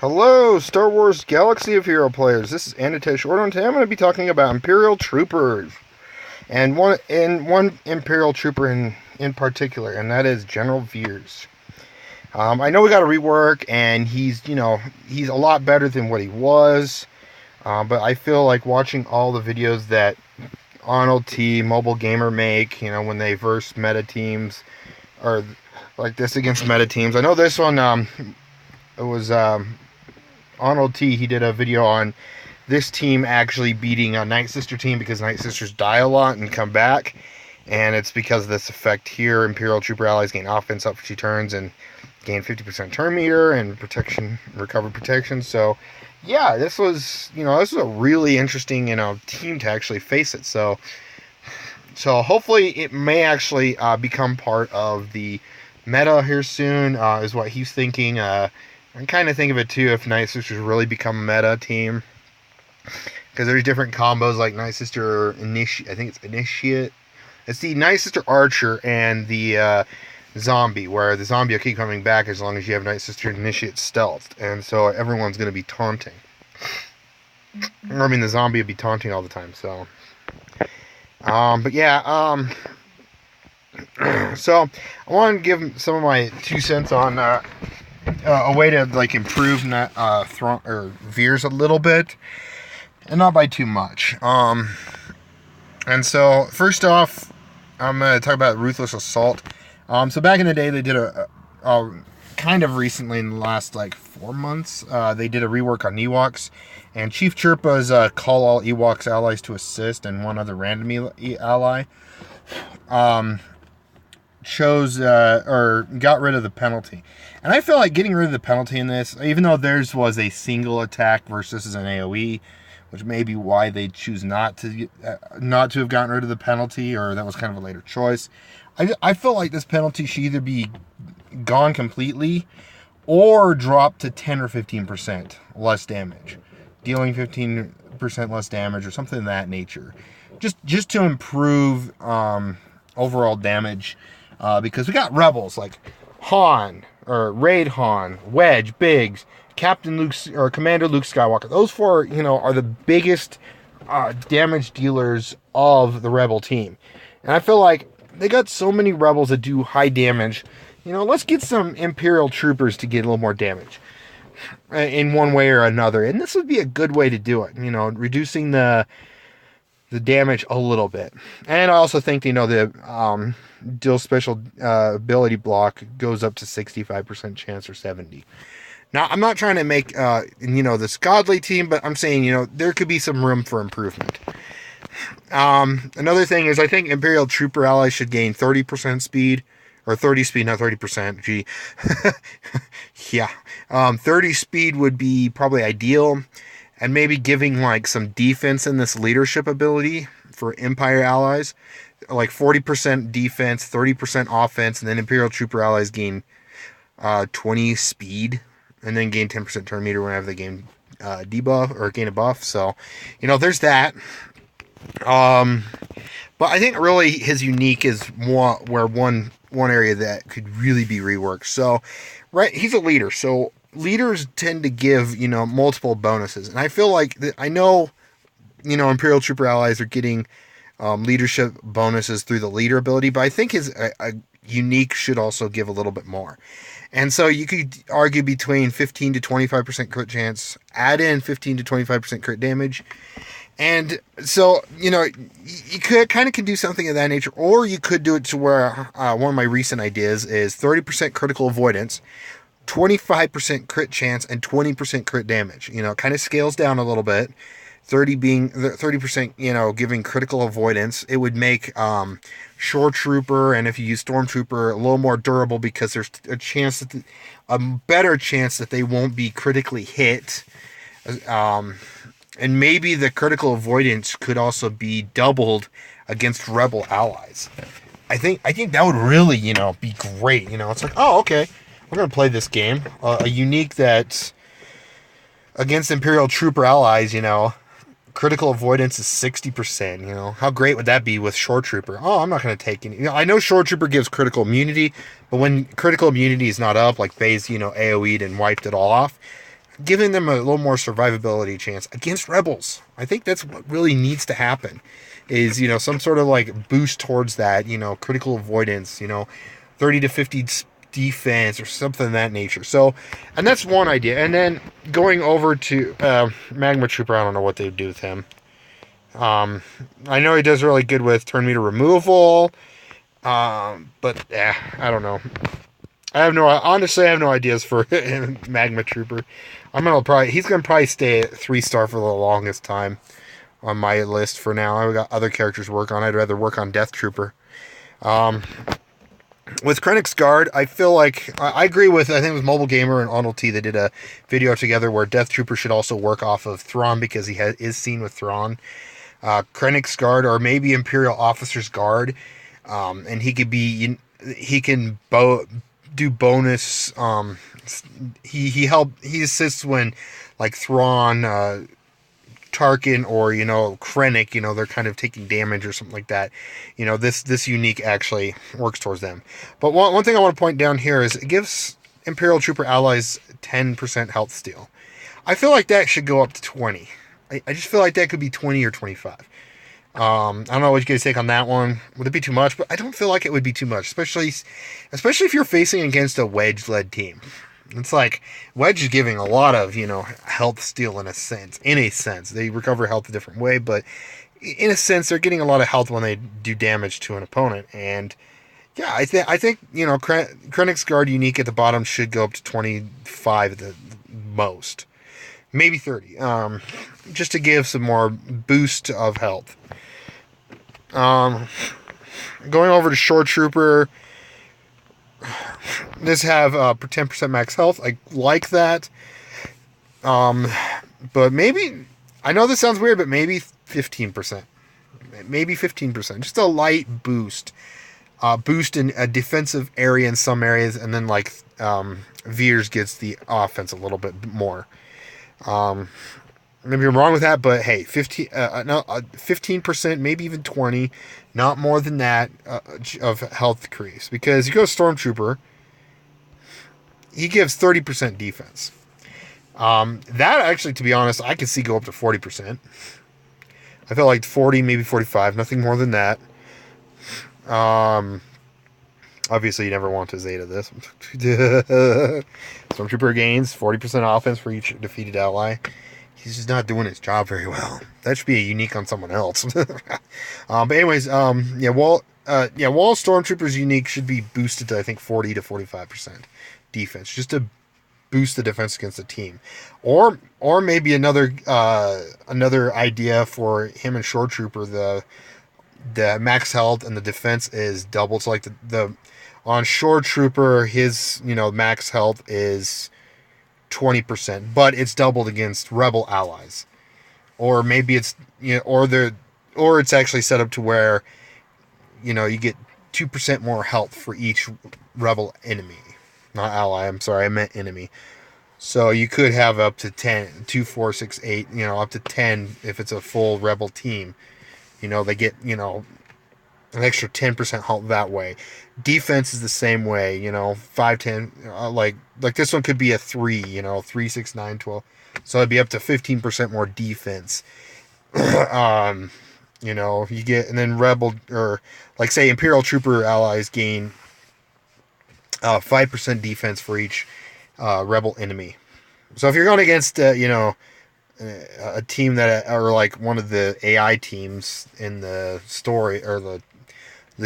Hello, Star Wars Galaxy of Hero players. This is Anitesh Ordo, and today I'm going to be talking about Imperial Troopers, and one Imperial Trooper in particular, and that is General Veers. I know we got a rework, and he's a lot better than what he was, but I feel like watching all the videos that Arnold T, Mobile Gamer make, when they verse meta teams, or like this against meta teams. I know this one, it was Arnold T. He did a video on this team actually beating a Night Sister team because Night Sisters die a lot and come back, and it's because of this effect here. Imperial Trooper allies gain offense up for 2 turns and gain 50% turn meter and protection, recovered protection. So yeah, this was a really interesting team to actually face it. So hopefully it may actually become part of the meta here soon, is what he's thinking. I kind of think of it too if Night Sisters really become a meta team, because there's different combos like Night Sister Initiate. I think it's Initiate. It's the Night Sister Archer and the Zombie, where the Zombie will keep coming back as long as you have Night Sister Initiate stealthed, and so everyone's going to be taunting. The Zombie will be taunting all the time. So, but yeah, so I want to give some of my 2 cents on a way to improve Veers a little bit, and not by too much. And so first off, I'm going to talk about Ruthless Assault. So back in the day, they did a kind of recently in the last 4 months, they did a rework on Ewoks, and Chief Chirpa's call all Ewoks allies to assist and one other random ally chose or got rid of the penalty. And I feel like getting rid of the penalty in this, even though theirs was a single attack versus an AoE, which may be why they choose not to have gotten rid of the penalty, or that was kind of a later choice. I feel like this penalty should either be gone completely or dropped to 10 or 15% less damage, dealing 15% less damage or something of that nature, just to improve overall damage, because we got rebels like Han, or Raid Han, Wedge, Biggs, Captain Luke, or Commander Luke Skywalker. Those 4, are the biggest damage dealers of the Rebel team. And I feel like they got so many Rebels that do high damage. Let's get some Imperial Troopers to get a little more damage in one way or another. And this would be a good way to do it, reducing the damage a little bit. And I also think, the deal special ability block goes up to 65% chance or 70. Now, I'm not trying to make, this godly team, but I'm saying, there could be some room for improvement. Another thing is, I think Imperial Trooper allies should gain 30% speed, or 30 speed, not 30%. Gee. Yeah. 30 speed would be probably ideal, and maybe giving some defense in this leadership ability for Empire allies, 40% defense, 30% offense, and then Imperial Trooper allies gain 20 speed, and then gain 10% turn meter whenever they gain debuff or gain a buff. So, there's that. But I think really his unique is one area that could really be reworked. So, right, he's a leader. So leaders tend to give multiple bonuses, and I feel like I know Imperial Trooper allies are getting leadership bonuses through the leader ability, but I think his unique should also give a little bit more. And so you could argue between 15 to 25% crit chance, add in 15 to 25% crit damage. And so, you could do something of that nature, or you could do it to where one of my recent ideas is 30% critical avoidance, 25% crit chance, and 20% crit damage. It kind of scales down a little bit. 30%, giving critical avoidance. It would make Shore Trooper, and if you use Stormtrooper, a little more durable, because there's a better chance that they won't be critically hit. And maybe the critical avoidance could also be doubled against Rebel allies. I think that would really, be great. It's like, oh, okay, we're gonna play this game, a unique that's against Imperial Trooper allies. Critical avoidance is 60%. How great would that be with Shore Trooper? Oh, I'm not going to take any. I know Shore Trooper gives critical immunity, but when critical immunity is not up, like Phase, AoE'd and wiped it all off, giving them a little more survivability chance against rebels. I think that's what really needs to happen. Is some sort of like boost towards that. Critical avoidance. 30 to 50 defense or something of that nature. So, and that's one idea. And then going over to Magma Trooper, I don't know what they would do with him. I know he does really good with turn meter removal, but I don't know. Honestly, I have no ideas for Magma Trooper. He's gonna probably stay at 3-star for the longest time on my list for now. I've got other characters to work on. I'd rather work on Death Trooper. With Krennic's Guard, I feel like I agree with, I think it was Mobile Gamer and Arnold T. They did a video together where Death Trooper should also work off of Thrawn because he is seen with Thrawn. Krennic's Guard, or maybe Imperial Officer's Guard, and he can do bonus. He assists when like Thrawn, Tarkin, or Krennic, they're kind of taking damage or something like that. This unique actually works towards them. But one thing I want to point down here is it gives Imperial Trooper allies 10% health steal. I feel like that should go up to 20. I just feel like that could be 20 or 25. I don't know what you guys take on that one. Would it be too much? But I don't feel like it would be too much, especially if you're facing against a Wedge-led team. It's like Wedge is giving a lot of health steal in a sense. They recover health a different way, but in a sense, they're getting a lot of health when they do damage to an opponent. And yeah, I think Krennic's Guard unique at the bottom should go up to 25 at the most, maybe 30, just to give some more boost of health. Going over to Shore Trooper. This have 10% max health. I like that. But maybe, I know this sounds weird, but maybe 15%. Maybe 15%. Just a light boost. Boost in a defensive area in some areas, and then like Veers gets the offense a little bit more. Maybe I'm wrong with that, but hey, 15%, maybe even 20%, not more than that of health increase. Because you go Stormtrooper, he gives 30% defense. That actually, to be honest, I could see go up to 40%. I feel like 40, maybe 45, nothing more than that. Obviously, you never want to Zeta this. Stormtrooper gains 40% offense for each defeated ally. He's just not doing his job very well. That should be a unique on someone else. But anyways, Wall Stormtrooper's unique should be boosted to, I think, 40 to 45% defense, just to boost the defense against the team. Or maybe another idea for him and Shore Trooper, the max health and the defense is doubled. So like the on Shore Trooper, his max health is 20%, but it's doubled against rebel allies. Or maybe it's or it's actually set up to where you get 2% more health for each rebel enemy. Not ally, I'm sorry, I meant enemy. So you could have up to 10, 2, 4, 6, 8, up to 10 if it's a full rebel team. They get, an extra 10% health that way. Defense is the same way, 5, 10, like this one could be a 3, 3, 6, 9, 12. So it'd be up to 15% more defense. You get, and then rebel, or like say Imperial Trooper allies gain 5% defense for each rebel enemy. So if you're going against, a team that are like one of the AI teams in the story or the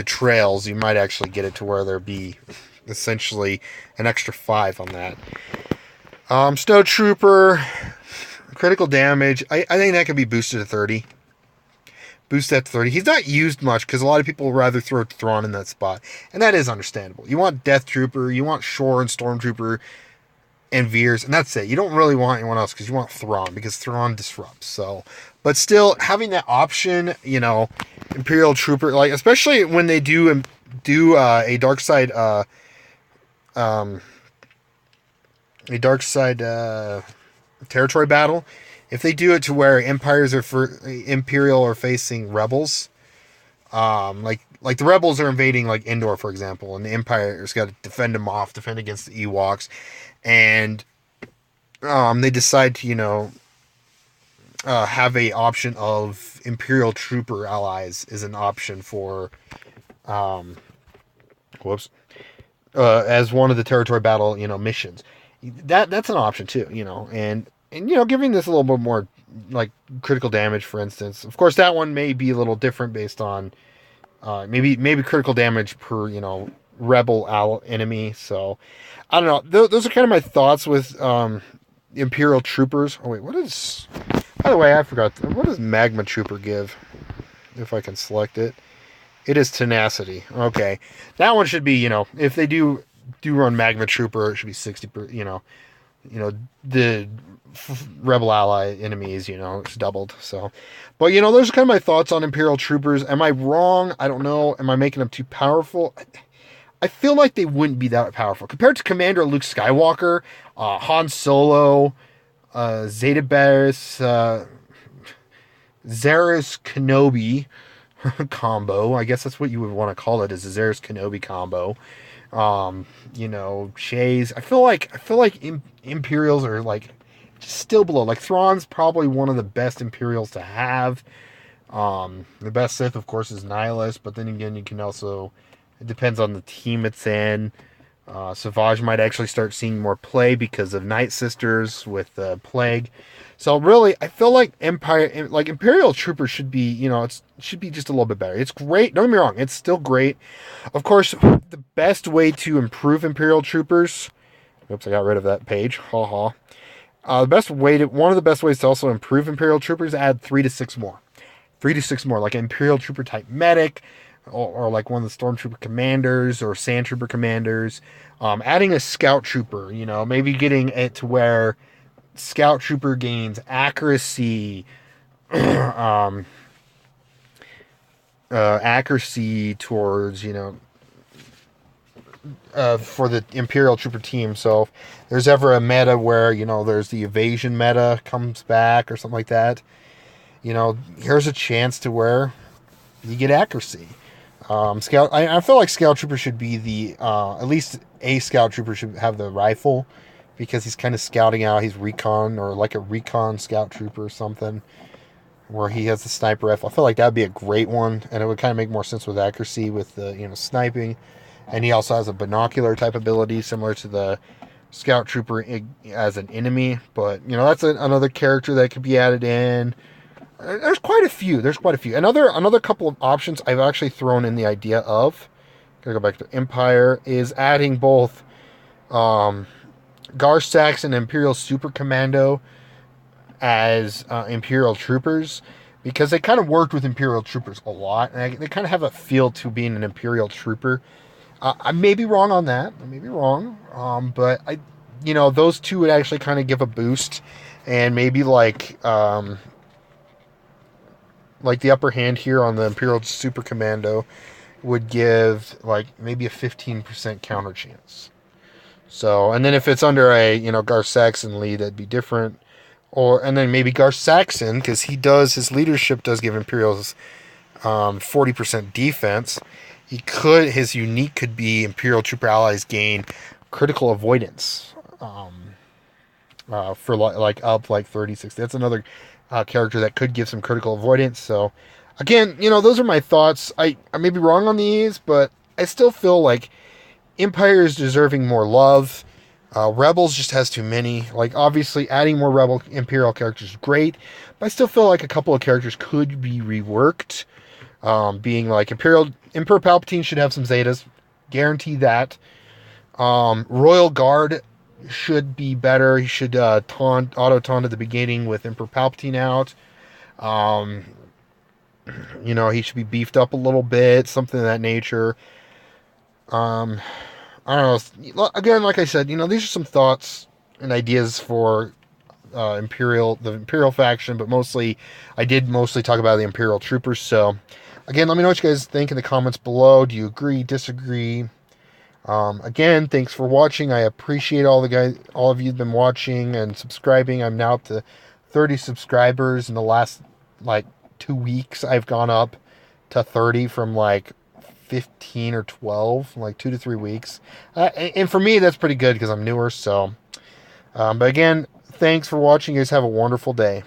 trails, you might actually get it to where there be essentially an extra 5 on that. Snow Trooper, critical damage. I think that could be boosted to 30. Boost that to 30. He's not used much because a lot of people would rather throw Thrawn in that spot. And that is understandable. You want Death Trooper, you want Shore and Stormtrooper and Veers, and that's it. You don't really want anyone else because you want Thrawn, because Thrawn disrupts. So, but still, having that option, Imperial Trooper, like especially when they do a dark side territory battle. If they do it to where Imperial are facing rebels, like the rebels are invading like Endor, for example, and the Empire's got to defend against the Ewoks, and they decide to, have a option of Imperial trooper allies is an option for, um, whoops, as one of the territory battle, missions. That's an option too, and giving this a little bit more like critical damage, for instance. Of course, that one may be a little different based on maybe critical damage per rebel enemy. So I don't know. Those are kind of my thoughts with Imperial troopers. Oh wait, what is? By the way, I forgot. What does Magma Trooper give? If I can select it, it is tenacity. Okay, that one should be if they do run Magma Trooper, it should be 60. The rebel ally enemies, it's doubled. So, but those are kind of my thoughts on Imperial troopers. Am I wrong? I don't know. Am I making them too powerful? I feel like they wouldn't be that powerful compared to Commander Luke Skywalker, Han Solo, Zeta Barris, Zaris Kenobi combo. I guess that's what you would want to call it, is a Zaris Kenobi combo. Shays. I feel like Imperials are like just still below. Like Thrawn's probably one of the best Imperials to have. The best Sith, of course, is Nihilus, but then again, you can also, it depends on the team it's in. Savage might actually start seeing more play because of Night Sisters with Plague. So really, I feel like Imperial Troopers should be, it should be just a little bit better. It's great. Don't get me wrong. It's still great. Of course, the best way to improve Imperial Troopers. Oops, I got rid of that page. Ha ha. One of the best ways to also improve Imperial Troopers, add 3 to 6 more. 3 to 6 more, like an Imperial Trooper type medic, or like one of the Stormtrooper commanders or Sandtrooper commanders. Adding a Scout Trooper, maybe getting it to where Scout Trooper gains accuracy, accuracy towards, for the Imperial Trooper team. So if there's ever a meta where, there's the evasion meta comes back or something like that, here's a chance to where you get accuracy. Scout. I feel like Scout Trooper should be the at least a Scout Trooper should have the rifle, because he's kind of scouting out. He's recon, or like a recon Scout Trooper or something, where he has the sniper rifle. I feel like that would be a great one, and it would kind of make more sense with accuracy with the sniping, and he also has a binocular type ability similar to the Scout Trooper as an enemy. But that's another character that could be added in. There's quite a few. Another couple of options I've actually thrown in the idea of, gotta go back to Empire, is adding both Gar Saxon and Imperial Super Commando as Imperial Troopers, because they kind of worked with Imperial Troopers a lot, and they kind of have a feel to being an Imperial Trooper. I may be wrong on that. I may be wrong. But those two would actually kind of give a boost, and maybe like the upper hand here on the Imperial Super Commando would give like maybe a 15% counter chance. So, and then if it's under a Gar Saxon lead, that'd be different. And then maybe Gar Saxon, because his leadership does give Imperials 40% defense. His unique could be Imperial Trooper allies gain critical avoidance for like up like 36. That's another character that could give some critical avoidance. So again, those are my thoughts. I may be wrong on these, but I still feel like Empire is deserving more love. Rebels just has too many. Like, obviously adding more Imperial characters is great, but I still feel like a couple of characters could be reworked. Being like Emperor Palpatine should have some Zetas, guarantee that. Royal Guard should be better. He should auto taunt at the beginning with Emperor Palpatine out. He should be beefed up a little bit, something of that nature. I don't know. Again, like I said, these are some thoughts and ideas for the Imperial faction, but I did mostly talk about the Imperial Troopers. So, again, let me know what you guys think in the comments below. Do you agree, disagree? Again, thanks for watching. I appreciate all of you have been watching and subscribing. I'm now up to 30 subscribers in the last 2 weeks. I've gone up to 30 from 15 or 12, 2 to 3 weeks. And for me, that's pretty good because I'm newer. So, but again, Thanks for watching. You guys have a wonderful day.